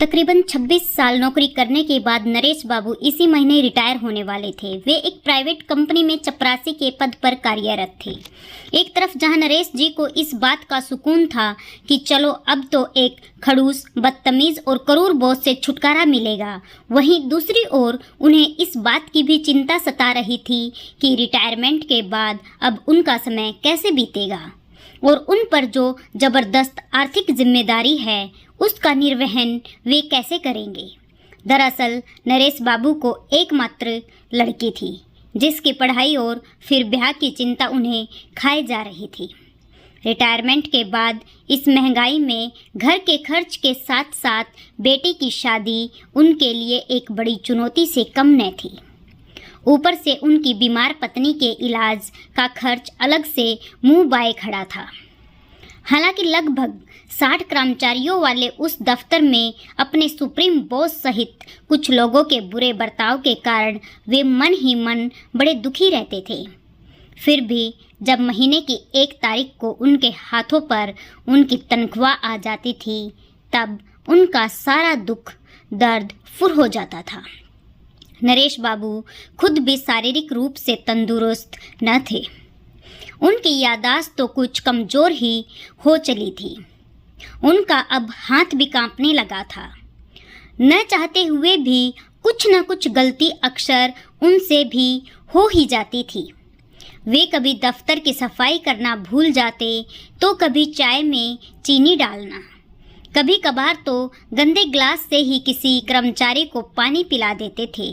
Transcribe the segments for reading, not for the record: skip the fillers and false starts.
तकरीबन 26 साल नौकरी करने के बाद नरेश बाबू इसी महीने रिटायर होने वाले थे। वे एक प्राइवेट कंपनी में चपरासी के पद पर कार्यरत थे। एक तरफ जहां नरेश जी को इस बात का सुकून था कि चलो अब तो एक खड़ूस, बदतमीज और क्रूर बॉस से छुटकारा मिलेगा, वहीं दूसरी ओर उन्हें इस बात की भी चिंता सता रही थी कि रिटायरमेंट के बाद अब उनका समय कैसे बीतेगा और उन पर जो जबरदस्त आर्थिक जिम्मेदारी है उसका निर्वहन वे कैसे करेंगे। दरअसल नरेश बाबू को एकमात्र लड़की थी जिसकी पढ़ाई और फिर ब्याह की चिंता उन्हें खाए जा रही थी। रिटायरमेंट के बाद इस महंगाई में घर के खर्च के साथ साथ बेटी की शादी उनके लिए एक बड़ी चुनौती से कम न थी। ऊपर से उनकी बीमार पत्नी के इलाज का खर्च अलग से मुंह बाए खड़ा था। हालांकि लगभग 60 कर्मचारियों वाले उस दफ्तर में अपने सुप्रीम बॉस सहित कुछ लोगों के बुरे बर्ताव के कारण वे मन ही मन बड़े दुखी रहते थे। फिर भी जब महीने की 1 तारीख को उनके हाथों पर उनकी तनख्वाह आ जाती थी तब उनका सारा दुख दर्द फुर हो जाता था। नरेश बाबू खुद भी शारीरिक रूप से तंदुरुस्त न थे। उनकी याददाश्त तो कुछ कमज़ोर ही हो चली थी। उनका अब हाथ भी कांपने लगा था। न चाहते हुए भी कुछ न कुछ गलती अक्सर उनसे भी हो ही जाती थी। वे कभी दफ्तर की सफाई करना भूल जाते तो कभी चाय में चीनी डालना, कभी कभार तो गंदे ग्लास से ही किसी कर्मचारी को पानी पिला देते थे,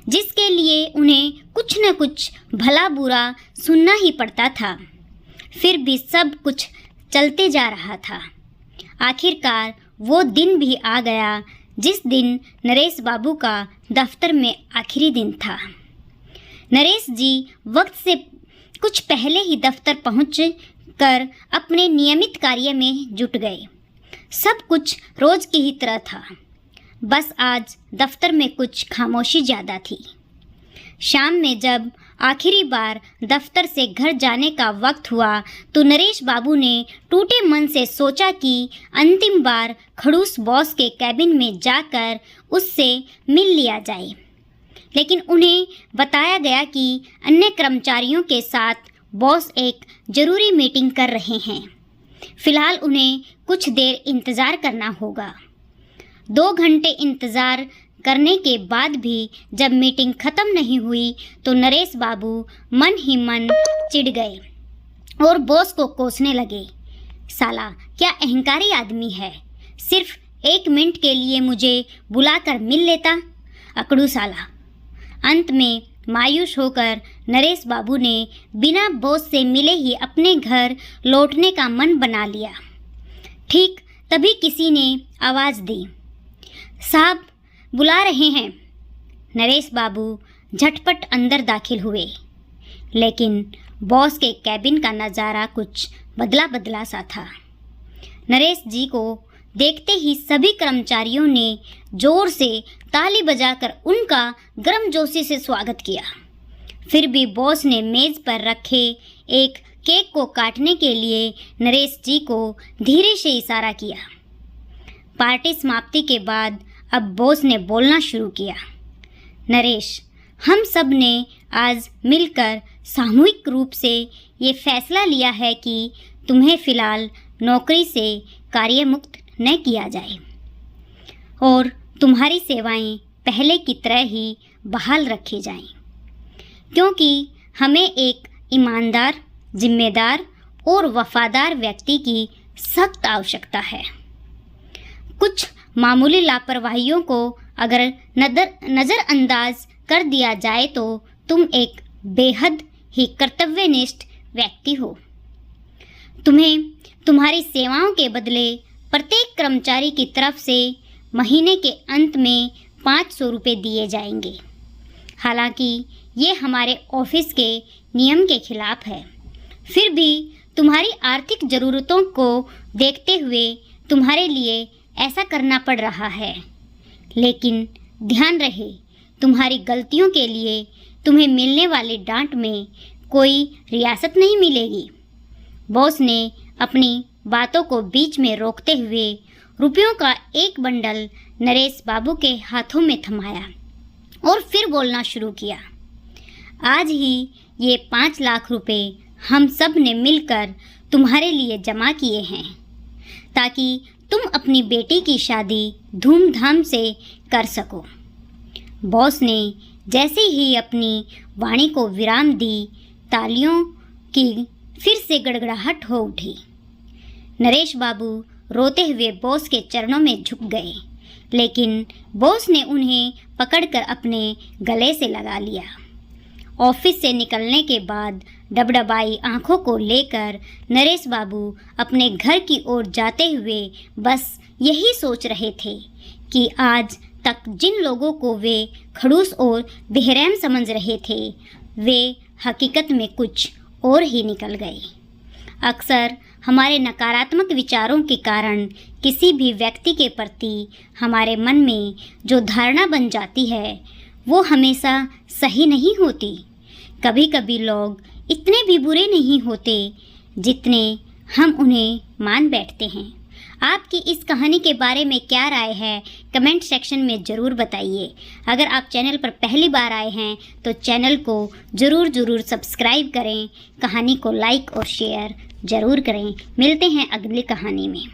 जिसके लिए उन्हें कुछ न कुछ भला बुरा सुनना ही पड़ता था। फिर भी सब कुछ चलते जा रहा था। आखिरकार वो दिन भी आ गया जिस दिन नरेश बाबू का दफ्तर में आखिरी दिन था। नरेश जी वक्त से कुछ पहले ही दफ्तर पहुंच कर अपने नियमित कार्य में जुट गए। सब कुछ रोज की ही तरह था, बस आज दफ्तर में कुछ खामोशी ज़्यादा थी। शाम में जब आखिरी बार दफ्तर से घर जाने का वक्त हुआ तो नरेश बाबू ने टूटे मन से सोचा कि अंतिम बार खड़ूस बॉस के कैबिन में जाकर उससे मिल लिया जाए। लेकिन उन्हें बताया गया कि अन्य कर्मचारियों के साथ बॉस एक ज़रूरी मीटिंग कर रहे हैं। फिलहाल उन्हें कुछ देर इंतज़ार करना होगा। 2 घंटे इंतज़ार करने के बाद भी जब मीटिंग ख़त्म नहीं हुई तो नरेश बाबू मन ही मन चिढ़ गए और बॉस को कोसने लगे। साला क्या अहंकारी आदमी है, सिर्फ 1 मिनट के लिए मुझे बुलाकर मिल लेता, अकड़ू साला। अंत में मायूस होकर नरेश बाबू ने बिना बॉस से मिले ही अपने घर लौटने का मन बना लिया। ठीक तभी किसी ने आवाज़ दी, साहब बुला रहे हैं। नरेश बाबू झटपट अंदर दाखिल हुए, लेकिन बॉस के कैबिन का नज़ारा कुछ बदला बदला सा था। नरेश जी को देखते ही सभी कर्मचारियों ने जोर से ताली बजाकर उनका गर्मजोशी से स्वागत किया। फिर भी बॉस ने मेज़ पर रखे एक केक को काटने के लिए नरेश जी को धीरे से इशारा किया। पार्टी समाप्ति के बाद अब बॉस ने बोलना शुरू किया, नरेश, हम सब ने आज मिलकर सामूहिक रूप से ये फैसला लिया है कि तुम्हें फ़िलहाल नौकरी से कार्यमुक्त न किया जाए और तुम्हारी सेवाएं पहले की तरह ही बहाल रखी जाएं, क्योंकि हमें एक ईमानदार, जिम्मेदार और वफादार व्यक्ति की सख्त आवश्यकता है। कुछ मामूली लापरवाहियों को अगर नज़रअंदाज कर दिया जाए तो तुम एक बेहद ही कर्तव्यनिष्ठ व्यक्ति हो। तुम्हें तुम्हारी सेवाओं के बदले प्रत्येक कर्मचारी की तरफ से महीने के अंत में 500 रुपये दिए जाएंगे। हालांकि ये हमारे ऑफिस के नियम के खिलाफ है, फिर भी तुम्हारी आर्थिक ज़रूरतों को देखते हुए तुम्हारे लिए ऐसा करना पड़ रहा है। लेकिन ध्यान रहे, तुम्हारी गलतियों के लिए तुम्हें मिलने वाली डांट में कोई रियासत नहीं मिलेगी। बॉस ने अपनी बातों को बीच में रोकते हुए रुपयों का एक बंडल नरेश बाबू के हाथों में थमाया और फिर बोलना शुरू किया। आज ही ये 5 लाख रुपए हम सब ने मिलकर तुम्हारे लिए जमा किए हैं ताकि तुम अपनी बेटी की शादी धूमधाम से कर सको। बॉस ने जैसे ही अपनी वाणी को विराम दी, तालियों की फिर से गड़गड़ाहट हो उठी। नरेश बाबू रोते हुए बॉस के चरणों में झुक गए, लेकिन बॉस ने उन्हें पकड़कर अपने गले से लगा लिया। ऑफिस से निकलने के बाद डबडबाई आंखों को लेकर नरेश बाबू अपने घर की ओर जाते हुए बस यही सोच रहे थे कि आज तक जिन लोगों को वे खड़ूस और बेरहम समझ रहे थे, वे हकीकत में कुछ और ही निकल गए। अक्सर हमारे नकारात्मक विचारों के कारण किसी भी व्यक्ति के प्रति हमारे मन में जो धारणा बन जाती है, वो हमेशा सही नहीं होती। कभी कभी लोग इतने भी बुरे नहीं होते जितने हम उन्हें मान बैठते हैं। आपकी इस कहानी के बारे में क्या राय है, कमेंट सेक्शन में ज़रूर बताइए। अगर आप चैनल पर पहली बार आए हैं तो चैनल को ज़रूर सब्सक्राइब करें, कहानी को लाइक और शेयर ज़रूर करें। मिलते हैं अगली कहानी में।